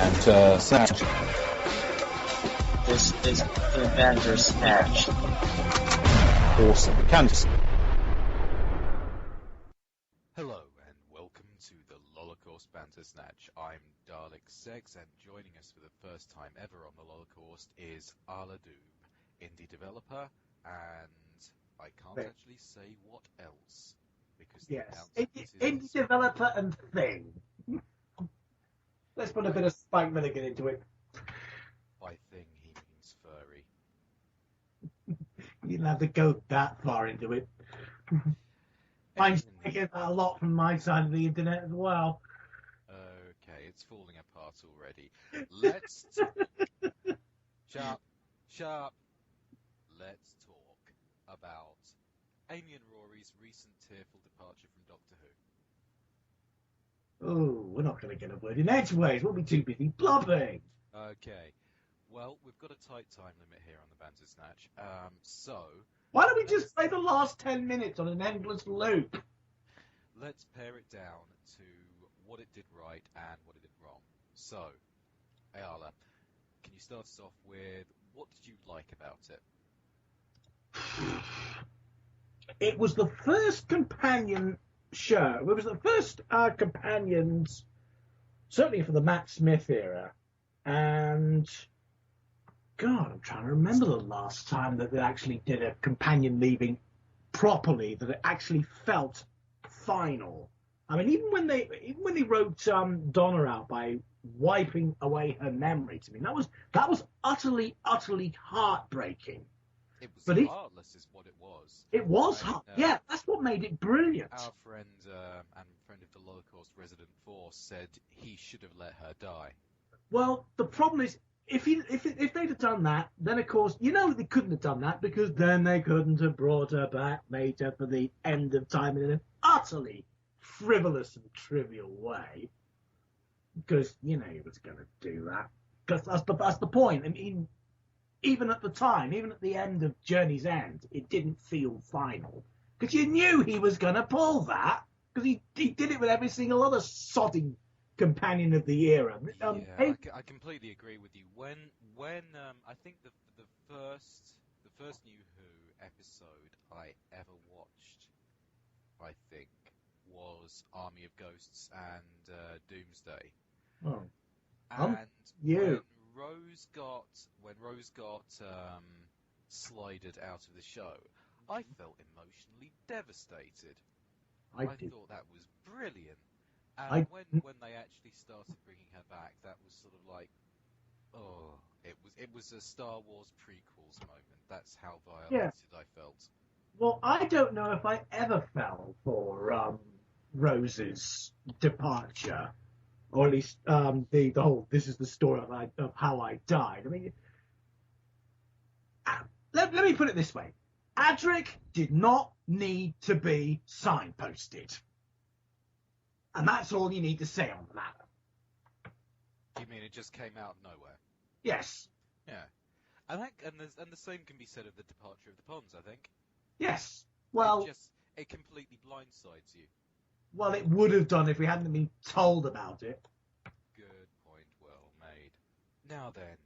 Bantersnatch. This is the Bantersnatch. Awesome. Candice. Hello and welcome to the Holocaust Bantersnatch. I'm Dalek Sex, and joining us for the first time ever on the Holocaust is Eala Dubh, indie developer, and I can't actually say what else because the indie developer and thing. Let's put a bit of Spike Milligan into it. By thing he means furry. You didn't have to go that far into it. I'm taking that a lot from my side of the internet as well. Okay, it's falling apart already. Let's sharp. Let's talk about Amy and Rory's recent tearful departure from Doctor Who. Oh, we're not going to get a word in edgeways. We'll be too busy blubbing. Okay. Well, we've got a tight time limit here on the Bantersnatch. So why don't we just play the last 10 minutes on an endless loop? Let's pare it down to what it did right and what it did wrong. So, Eala, can you start us off with what did you like about it? It was the first companion show. It was the first companions, certainly for the Matt Smith era. And God, I'm trying to remember the last time that they actually did a companion leaving properly, that it actually felt final. I mean, even when they wrote Donna out by wiping away her memory, to me, that was utterly heartbreaking. It was heartless, is what it was. It was hard. Yeah, that's what made it brilliant. Our friend and friend of the Holocaust Resident Force said he should have let her die. Well, the problem is, if they'd have done that, then of course, they couldn't have done that, because then they couldn't have brought her back later for the end of time in an utterly frivolous and trivial way. Because, he was going to do that. Because that's the point. I mean, even at the time, even at the end of Journey's End, it didn't feel final. Because you knew he was going to pull that, because he did it with every single other sodding companion of the era. I completely agree with you. When I think the first New Who episode I ever watched, I think, was Army of Ghosts and Doomsday. Oh. And when Rose got slided out of the show, I felt emotionally devastated. I thought that was brilliant. And when they actually started bringing her back, that was sort of like, it was a Star Wars prequels moment. That's how violated I felt. Well, I don't know if I ever fell for Rose's departure, or at least the whole "this is the story of how I died." I mean, let me put it this way: Adric did not need to be signposted. And that's all you need to say on the matter. You mean it just came out of nowhere? Yes. Yeah. And the same can be said of the departure of the Ponds, I think. Yes. Well, it completely blindsides you. Well, it would have done if we hadn't been told about it. Good point, well made. Now then,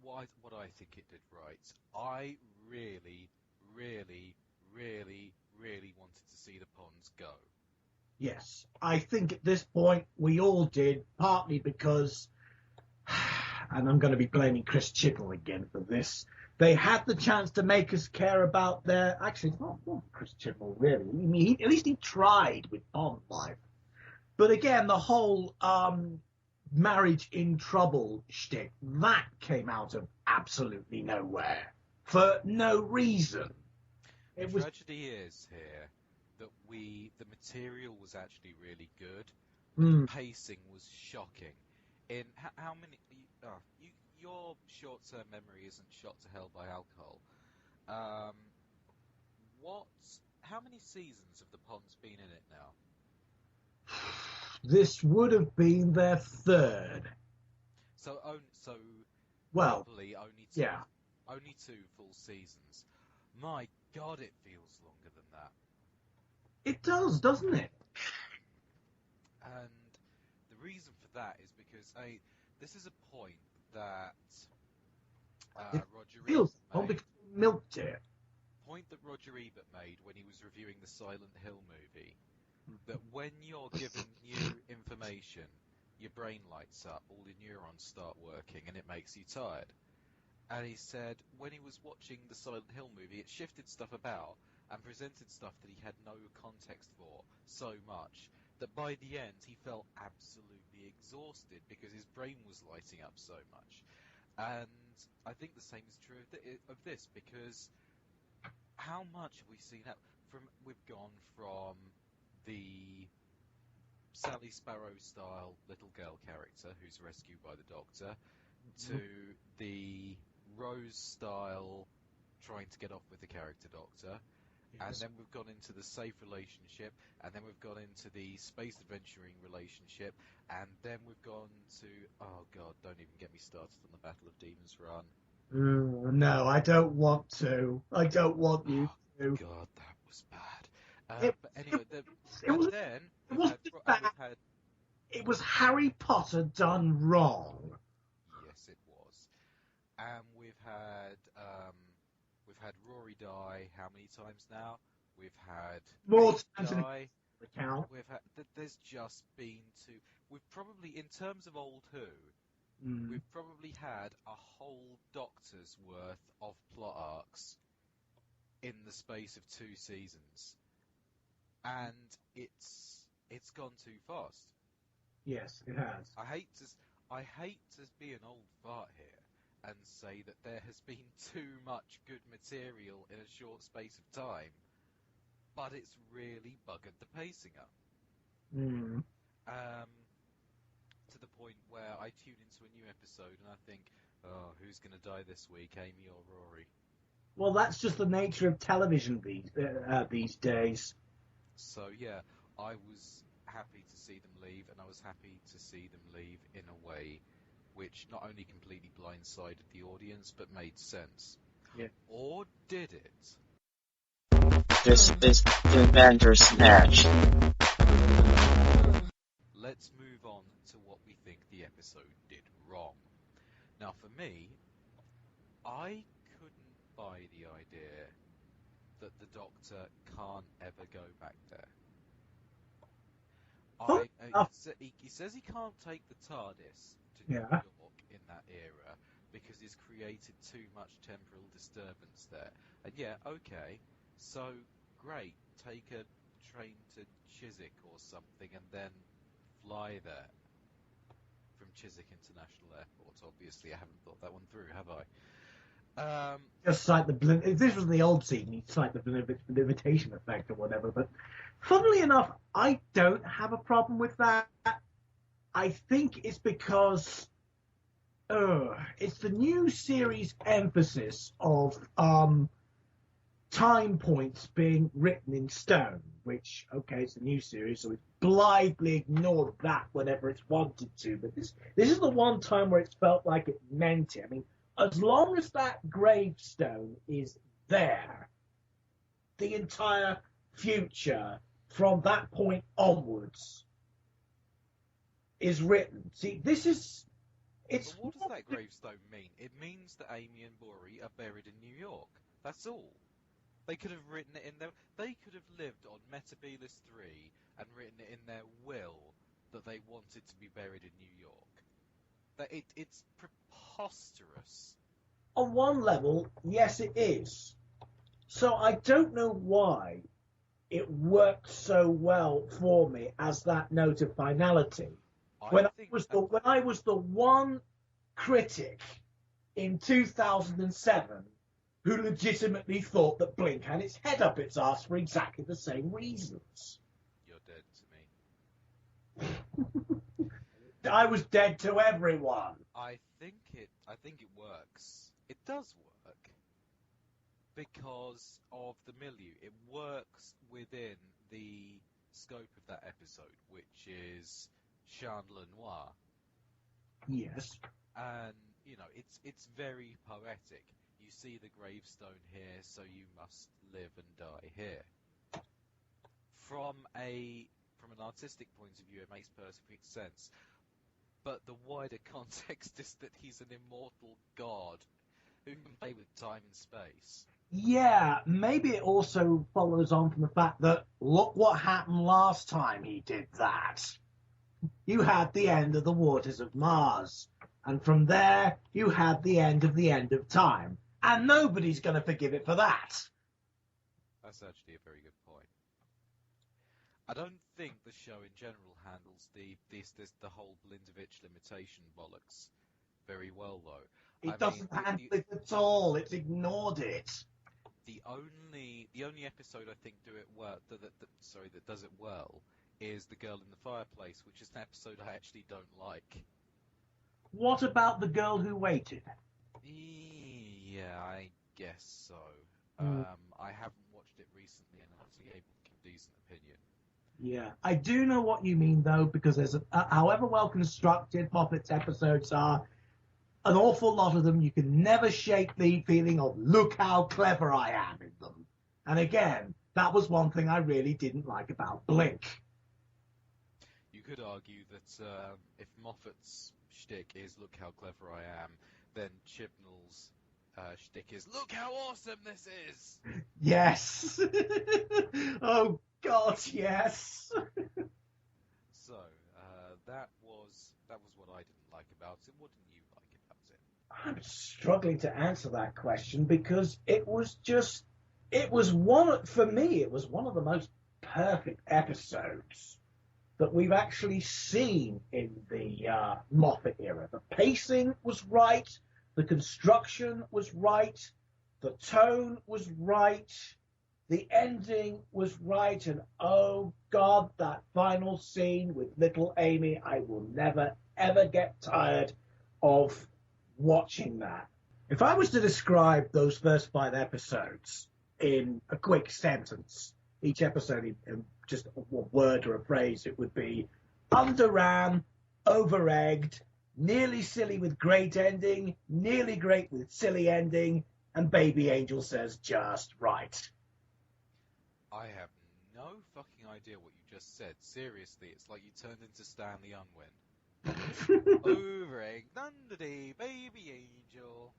what I think it did right. I really wanted to see the Ponds go. Yes, I think at this point we all did, partly because, and I'm going to be blaming Chris Chibnall again for this, they had the chance to make us care about their... Actually, it's not Chris Chibnall, really. I mean, at least he tried with Bond Life. But again, the whole marriage in trouble shtick, that came out of absolutely nowhere, for no reason. The tragedy is here that the material was actually really good, but the pacing was shocking. In how many... your short-term memory isn't shot to hell by alcohol. How many seasons have the Ponds been in it now? This would have been their third. Probably only two. Yeah. Only 2 full seasons. My God, it feels longer than that. It does, doesn't it? And the reason for that is because this is a point that It Roger feels Ebert made. because we milked it. Point that Roger Ebert made when he was reviewing the Silent Hill movie, that when you're given new information, your brain lights up, all your neurons start working, and it makes you tired. And he said when he was watching the Silent Hill movie, it shifted stuff about and presented stuff that he had no context for so much that by the end he felt absolutely exhausted because his brain was lighting up so much. And I think the same is true of this, because how much have we seen that? We've gone from the Sally Sparrow style little girl character who's rescued by the Doctor to the Rose style trying to get off with the character Doctor, and then we've gone into the safe relationship, and then we've gone into the space adventuring relationship, and then we've gone to, oh god, don't even get me started on the Battle of Demons Run. No, I don't want to. I don't want you to. God, that was bad. It- But anyway, it was- It was Harry Potter done wrong. Yes, it was. And we've had Rory die how many times now? We've had More Kate times than die. the count. We've had. There's just been two. We've probably, in terms of Old Who, we've probably had a whole Doctor's worth of plot arcs in the space of 2 seasons, and it's gone too fast. Yes, it has. I hate to be an old fart here and say that there has been too much good material in a short space of time, but it's really buggered the pacing up. To the point where I tune into a new episode and I think, oh, who's going to die this week, Amy or Rory? Well, that's just the nature of television these days. So yeah, I was happy to see them leave, and I was happy to see them leave in a way which not only completely blindsided the audience, but made sense. Yeah. Or did it? This is the Bantersnatch. Let's move on to what we think the episode did wrong. Now, for me, I couldn't buy the idea that the Doctor can't ever go back there. He says he can't take the TARDIS to New York in that era because he's created too much temporal disturbance there. And yeah, okay, so great, take a train to Chiswick or something and then fly there from Chiswick International Airport. Obviously, I haven't thought that one through, have I? Just cite if this was the old scene, you'd cite the limitation effect or whatever. But funnily enough, I don't have a problem with that. I think it's because it's the new series emphasis of time points being written in stone, which, okay, it's a new series, so it's blithely ignored that whenever it's wanted to. But this is the one time where it's felt like it meant it. I mean, as long as that gravestone is there, the entire future from that point onwards is written. See, this is... But what does that gravestone mean? It means that Amy and Rory are buried in New York. That's all. They could have written it in their... They could have lived on Metabolus 3 and written it in their will that they wanted to be buried in New York. It's preposterous. On one level, yes, it is. So I don't know why it worked so well for me as that note of finality. When I was the one critic in 2007 who legitimately thought that Blink had its head up its arse for exactly the same reasons. You're dead to me. I was dead to everyone. I think it works. It does work because of the milieu. It works within the scope of that episode, which is Chandler Noir. Yes. And, it's very poetic. You see the gravestone here, so you must live and die here. From an artistic point of view, it makes perfect sense. but the wider context is that he's an immortal god who can play with time and space. Yeah, maybe it also follows on from the fact that look what happened last time he did that. You had the end of the waters of Mars, and from there you had the end of time, and nobody's going to forgive it for that. That's actually a very good point. I don't think the show in general handles the whole Blindovich limitation bollocks very well, though. It doesn't handle it at all. It's ignored it. The only episode I think that does it well is The Girl in the Fireplace, which is an episode I actually don't like. What about The Girl Who Waited? Yeah, I guess so. I haven't watched it recently and I'm not able to give a decent opinion. Yeah, I do know what you mean, though, because there's however well constructed Moffat's episodes are, an awful lot of them, you can never shake the feeling of, look how clever I am in them. And again, that was one thing I really didn't like about Blink. You could argue that if Moffat's shtick is, look how clever I am, then Chibnall's shtick is, look how awesome this is! Yes! Oh, God, yes! So, that was what I didn't like about it. What didn't you like about it? I'm struggling to answer that question because it was one of the most perfect episodes that we've actually seen in the Moffat era. The pacing was right, the construction was right, the tone was right, the ending was right, and oh God, that final scene with little Amy, I will never ever get tired of watching that. If I was to describe those first 5 episodes in a quick sentence, each episode in just a word or a phrase, it would be underran, over-egged, nearly silly with great ending, nearly great with silly ending, and Baby Angel says just right. I have no fucking idea what you just said. Seriously, it's like you turned into Stanley Unwin. Over-egged, Dundee, Baby Angel.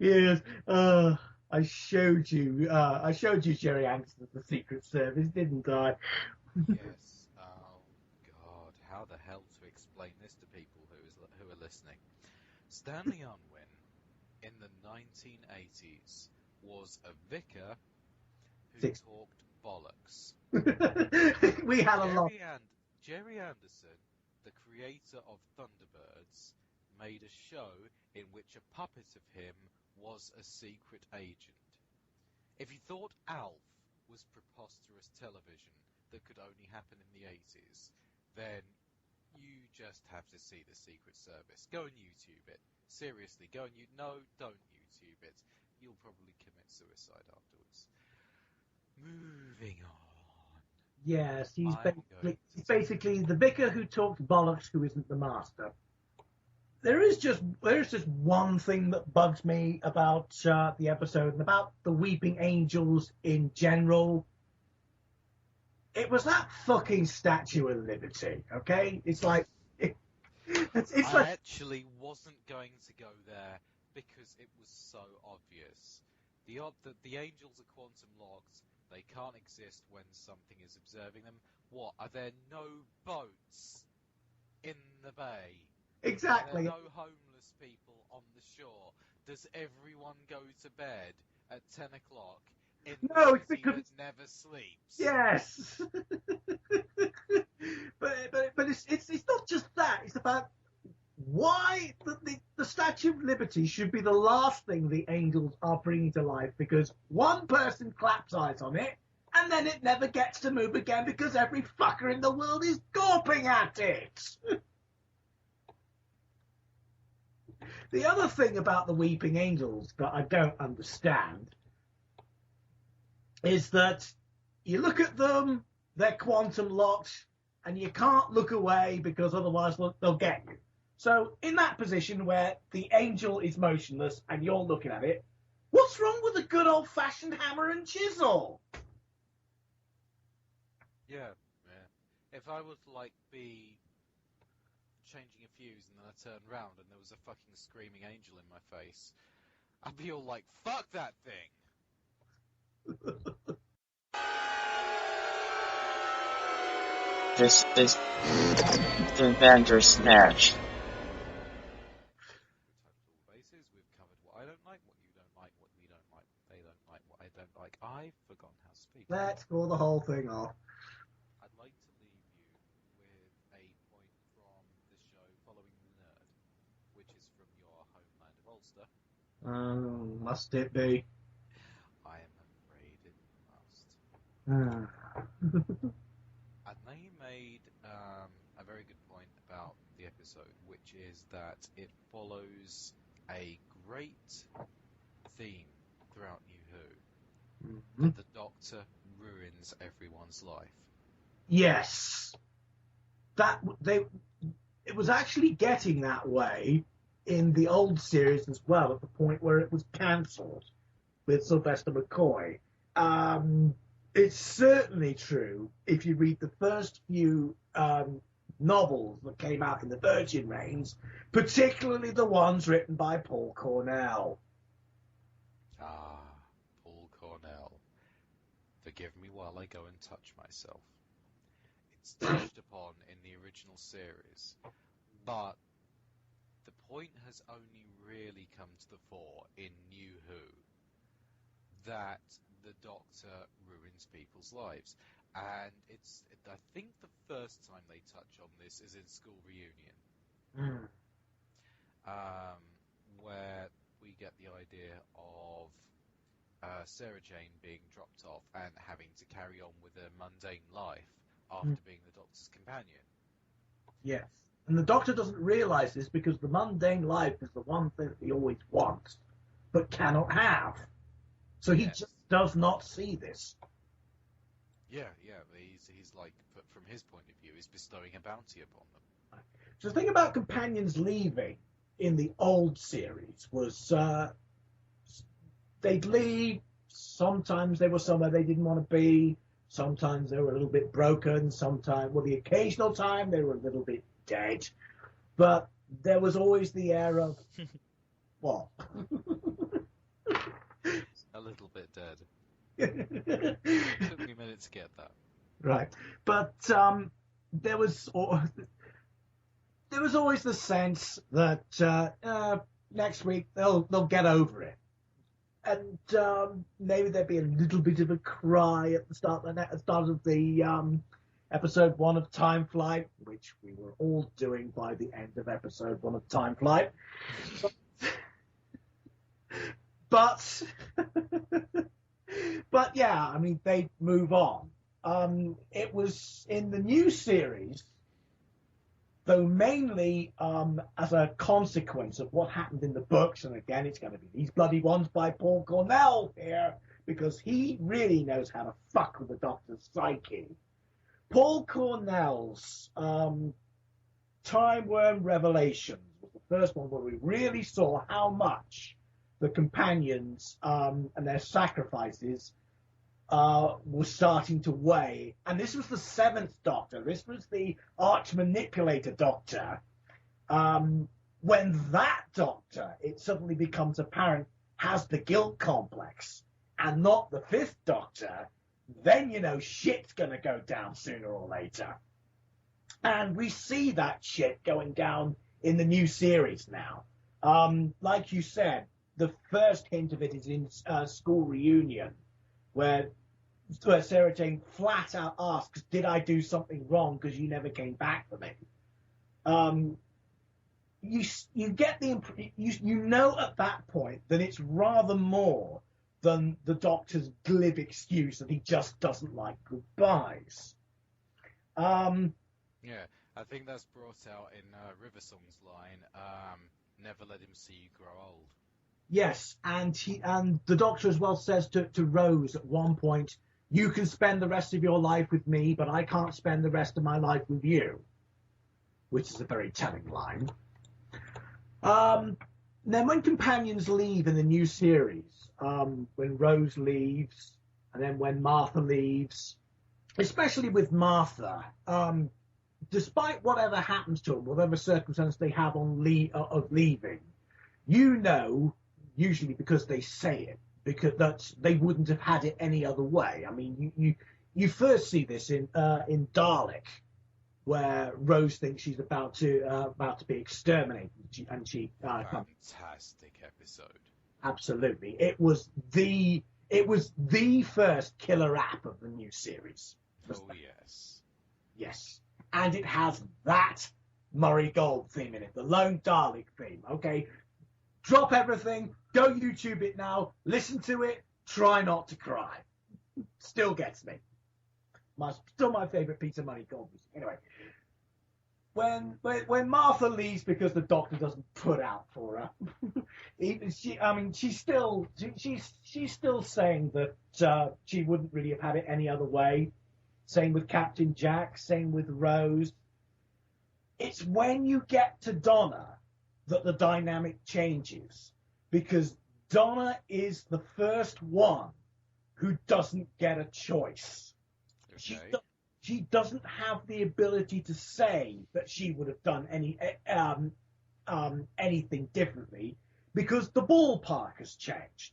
Yes, I showed you Jerry Anderson at the Secret Service, didn't I? Yes. Oh God, how the hell to explain this to people who are listening? Stanley Unwin in the 1980s was a vicar who talked bollocks. We had a lot. Jerry Anderson, the creator of Thunderbirds, made a show in which a puppet of him was a secret agent. If you thought Alf was preposterous television that could only happen in the 80s, then you just have to see the Secret Service. Go and YouTube it. Seriously, no, don't YouTube it. You'll probably commit suicide afterwards. Moving on. Yes, he's basically the vicar who talks bollocks who isn't the master. There is just one thing that bugs me about the episode and about the Weeping Angels in general. It was that fucking Statue of Liberty, okay? It's like... I actually wasn't going to go there because it was so obvious. The angels are quantum locked. They can't exist when something is observing them. What? Are there no boats in the bay? Exactly. Are there no homeless people on the shore? Does everyone go to bed at 10 o'clock in the city that never sleeps? Yes. but it's not just that. It's about why the Statue of Liberty should be the last thing the angels are bringing to life, because one person claps eyes on it and then it never gets to move again because every fucker in the world is gawping at it. The other thing about the Weeping Angels that I don't understand is that you look at them, they're quantum locked, and you can't look away because otherwise they'll get you. So in that position where the angel is motionless and you're looking at it, what's wrong with a good old-fashioned hammer and chisel? Yeah. If I was to be changing a fuse and then I turned round and there was a fucking screaming angel in my face, I'd be all like, fuck that thing! This is the Bantersnatch. We've touched all bases, we've covered what I don't like, what you don't like, what we don't like, what they don't like, what I don't like. I've forgotten how to speak. Let's call the whole thing off. I'd like to leave you with a point from the show Following the Nerd, which is from your homeland of Ulster. Must it be? I am afraid it must. And they made a very good point about the episode, which is that it follows a great theme throughout New Who. That the Doctor ruins everyone's life. Yes. It was actually getting that way in the old series as well, at the point where it was cancelled with Sylvester McCoy. It's certainly true if you read the first few novels that came out in the Virgin Reigns, particularly the ones written by Paul Cornell. Ah, Paul Cornell. Forgive me while I go and touch myself. It's touched upon in the original series, but the point has only really come to the fore in New Who that the Doctor ruins people's lives. And I think the first time they touch on this is in School Reunion, where we get the idea of Sarah Jane being dropped off and having to carry on with a mundane life after being the Doctor's companion. Yes. And the Doctor doesn't realise this because the mundane life is the one thing that he always wants, but cannot have. So he just does not see this. Yeah. He's like, from his point of view, he's bestowing a bounty upon them. So the thing about companions leaving in the old series was they'd leave. Sometimes they were somewhere they didn't want to be. Sometimes they were a little bit broken. The occasional time they were a little bit dead. But there was always the air of, what? A little bit dead. It took me a minute to get that. Right. But there was always the sense that next week they'll get over it. And maybe there'd be a little bit of a cry at the start of the episode 1 of Time Flight, which we were all doing by the end of episode 1 of Time Flight. But yeah, I mean, they move on. It was in the new series, though mainly as a consequence of what happened in the books, and again, it's going to be these bloody ones by Paul Cornell here, because he really knows how to fuck with the Doctor's psyche. Paul Cornell's Time Worm Revelations was the first one where we really saw how much the companions and their sacrifices was starting to weigh. And this was the 7th Doctor. This was the arch-manipulator Doctor. When that Doctor, it suddenly becomes apparent, has the guilt complex, and not the 5th Doctor, then, you know, shit's going to go down sooner or later. And we see that shit going down in the new series now. Like you said, the first hint of it is in School Reunion, where Sarah Jane flat out asks, did I do something wrong because you never came back for me? You get the you know at that point that it's rather more than the Doctor's glib excuse that he just doesn't like goodbyes. Yeah, I think that's brought out in River Song's line, never let him see you grow old. Yes, and the Doctor as well says to Rose at one point, you can spend the rest of your life with me, but I can't spend the rest of my life with you, which is a very telling line. Then when companions leave in the new series, when Rose leaves, and then when Martha leaves, especially with Martha, despite whatever happens to them, whatever circumstance they have of leaving, you know, usually because they say it, because they wouldn't have had it any other way. I mean, you first see this in Dalek, where Rose thinks she's about to be exterminated, and she fantastic episode. Absolutely, it was the first killer app of the new series. Oh yes, yes, and it has that Murray Gold theme in it, the Lone Dalek theme. Okay, drop everything, go YouTube it now, listen to it, try not to cry. Still gets me. Still my favourite Peter Murray Gold music. Anyway, when Martha leaves because the doctor doesn't put out for her, she's still saying that she wouldn't really have had it any other way. Same with Captain Jack. Same with Rose. It's when you get to Donna that the dynamic changes, because Donna is the first one who doesn't get a choice. Okay. She doesn't have the ability to say that she would have done anything differently, because the ballpark has changed.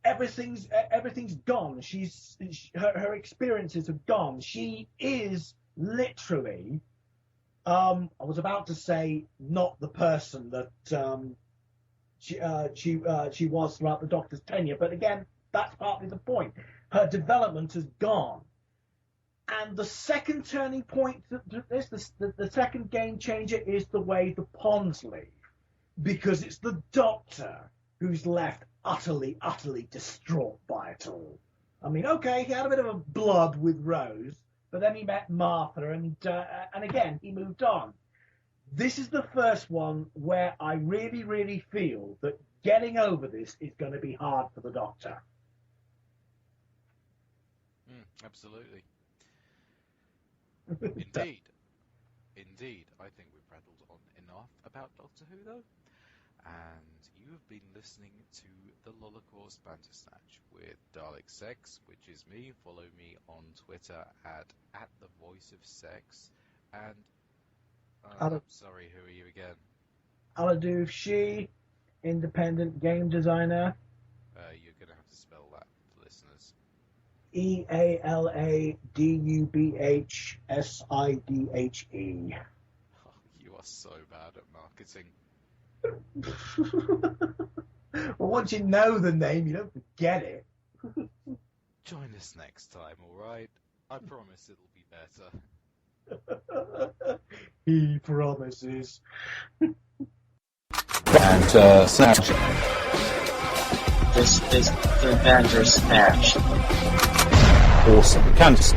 Everything's gone. Her experiences have gone. She is literally. I was about to say not the person that she was throughout the Doctor's tenure, but again, that's partly the point. Her development has gone. And the second turning point to this, the second game changer, is the way the Ponds leave. Because it's the Doctor who's left utterly distraught by it all. I mean, okay, he had a bit of a blood with Rose, but then he met Martha, and again, he moved on. This is the first one where I really, really feel that getting over this is going to be hard for the Doctor. Absolutely. Indeed. I think we've rattled on enough about Doctor Who, though. And you have been listening to the Lolacor's Bantersnatch with Dalek Sex, which is me. Follow me on Twitter at the Voice of Sex. And I'm sorry, who are you again? Dubh, she, independent game designer. You're going to have to spell that for listeners. EALADUBHSIDHE. Oh, you are so bad at marketing. Well, once you know the name, you don't forget it. Join us next time, alright? I promise it'll be better. He promises. Bantersnatch. This is the Bantersnatch. Awesome. Candace.